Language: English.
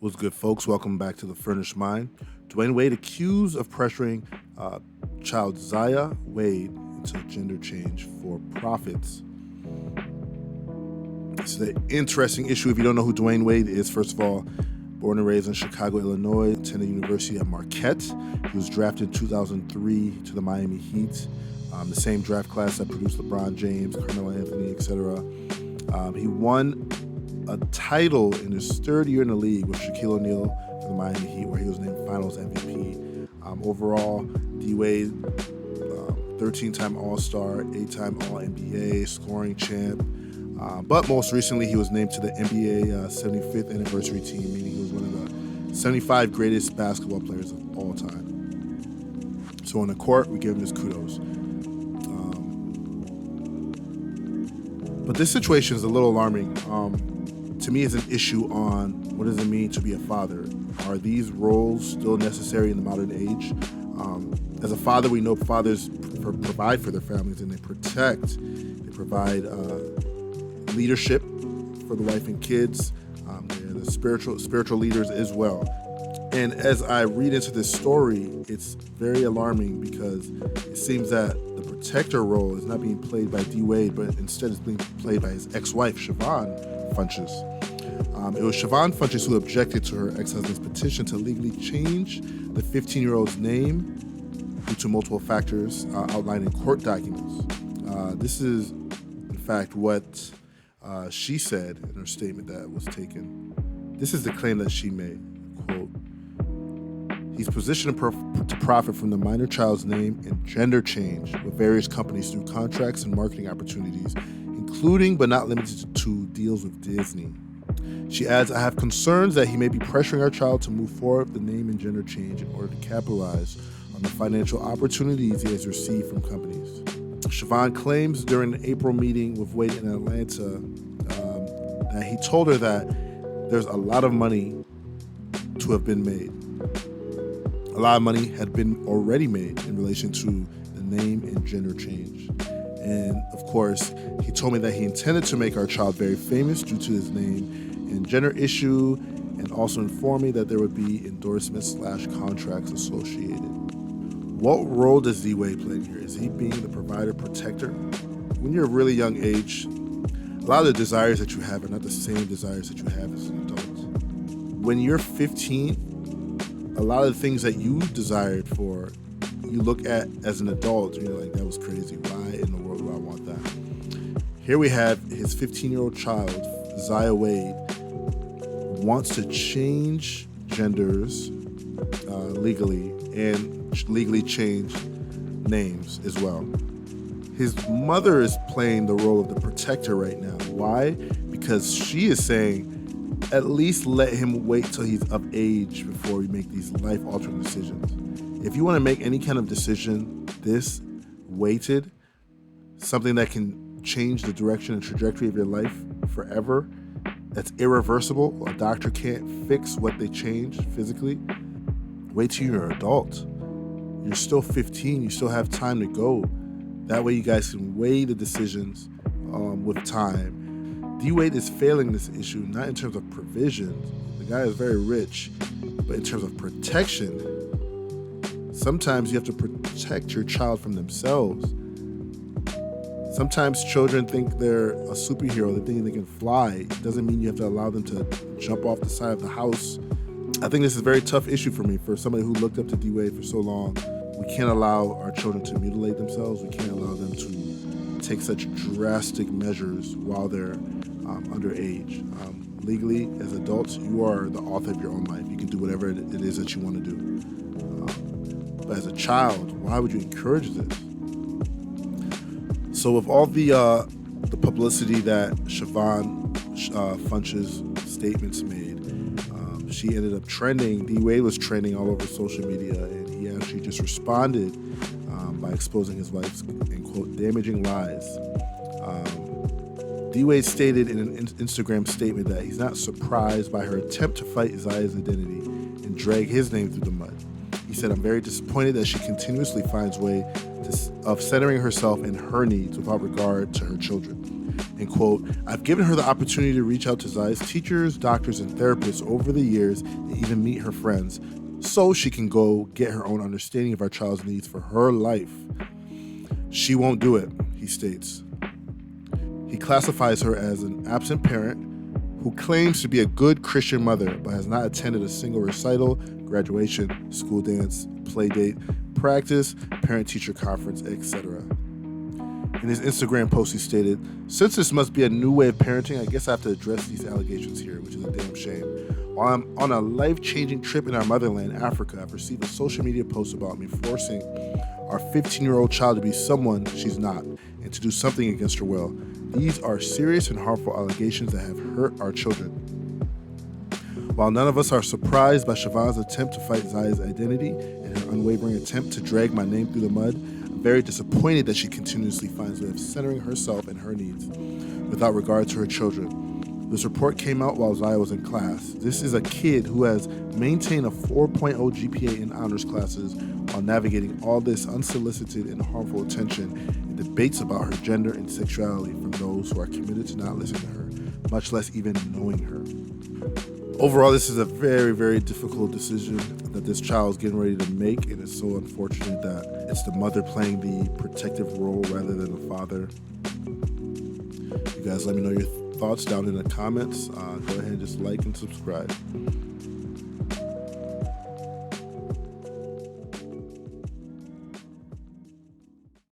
What's good, folks? Welcome back to The Furnished Mind. Dwyane Wade accused of pressuring child Zaya Wade into gender change for profits. This is an interesting issue. If you don't know who Dwyane Wade is, first of all, born and raised in Chicago, Illinois, attended University at Marquette. He was drafted in 2003 to the Miami Heat, the same draft class that produced LeBron James, Carmelo Anthony, etc. He won a title in his third year in the league with Shaquille O'Neal for the Miami Heat, where he was named Finals MVP. Overall, D. Wade, 13-time All-Star, 8-time All-NBA, scoring champ. But most recently, he was named to the NBA 75th anniversary team, meaning he was one of the 75 greatest basketball players of all time. So on the court, we give him his kudos. But this situation is a little alarming. To me, it's an issue on what does it mean to be a father. Are these roles still necessary in the modern age? As a father, we know fathers provide for their families and they protect. They provide leadership for the wife and kids. They're the spiritual leaders as well. And as I read into this story, it's very alarming because it seems that the protector role is not being played by D. Wade, but instead it's being played by his ex-wife, Siobhan Funches. It was Siobhan Funches who objected to her ex-husband's petition to legally change the 15-year-old's name due to multiple factors outlined in court documents. This is, in fact, what she said in her statement that was taken. This is the claim that she made, quote, "He's positioned to profit from the minor child's name and gender change with various companies through contracts and marketing opportunities, including but not limited to deals with Disney." She adds, "I have concerns that he may be pressuring our child to move forward with the name and gender change in order to capitalize on the financial opportunities he has received from companies." Siobhan claims during an April meeting with Wade in Atlanta that he told her that there's a lot of money to have been made. A lot of money had been already made in relation to the name and gender change. And of course, he told me that he intended to make our child very famous due to his name and gender issue, and also informed me that there would be endorsements/contracts associated. What role does D. Wade play here? Is he being the provider, protector? When you're a really young age, a lot of the desires that you have are not the same desires that you have as an adult. When you're 15, a lot of the things that you desired for, you look at as an adult and you're like, that was crazy. Why in the world would I want that? Here we have his 15-year-old child, Zaya Wade, wants to change genders legally and legally change names as well. His mother is playing the role of the protector right now. Why? Because she is saying, at least let him wait till he's of age before we make these life-altering decisions. If you want to make any kind of decision this weighted, something that can change the direction and trajectory of your life forever, that's irreversible, a doctor can't fix what they change physically, wait till you're an adult. You're still 15, you still have time to go. That way you guys can weigh the decisions with time. D. Wade is failing this issue, not in terms of provisions. The guy is very rich, but in terms of protection. Sometimes you have to protect your child from themselves. Sometimes children think they're a superhero, they think they can fly. It doesn't mean you have to allow them to jump off the side of the house. I think this is a very tough issue for me, for somebody who looked up to D. Wade for so long. We can't allow our children to mutilate themselves. We can't allow them to take such drastic measures while they're underage. Legally, as adults, you are the author of your own life. You can do whatever it is that you want to do. But as a child, why would you encourage this? So with all the publicity that Siobhan Funches' statements made, she ended up trending. D. Wade was trending all over social media, and he actually just responded by exposing his wife's, in quote, damaging lies. D. Wade stated in an Instagram statement that he's not surprised by her attempt to fight Zaya's identity and drag his name through the mud. He said, "I'm very disappointed that she continuously finds way to of centering herself in her needs without regard to her children. And quote, I've given her the opportunity to reach out to Zaya's teachers, doctors, and therapists over the years and even meet her friends so she can go get her own understanding of our child's needs for her life. She won't do it, he states. He classifies her as an absent parent who claims to be a good Christian mother but has not attended a single recital, graduation, school dance, play date, practice, parent-teacher conference, etc. In his Instagram post, he stated, since this must be a new way of parenting, I guess I have to address these allegations here, which is a damn shame. While I'm on a life-changing trip in our motherland, Africa, I've received a social media post about me forcing our 15-year-old child to be someone she's not and to do something against her will. These are serious and harmful allegations that have hurt our children. While none of us are surprised by Siobhan's attempt to fight Zaya's identity and her unwavering attempt to drag my name through the mud, I'm very disappointed that she continuously finds ways of centering herself and her needs without regard to her children. This report came out while Zaya was in class. This is a kid who has maintained a 4.0 GPA in honors classes while navigating all this unsolicited and harmful attention and debates about her gender and sexuality from those who are committed to not listening to her, much less even knowing her. Overall, this is a very, very difficult decision that this child is getting ready to make, and it's so unfortunate that it's the mother playing the protective role rather than the father. You guys let me know your thoughts down in the comments. Go ahead and just like and subscribe.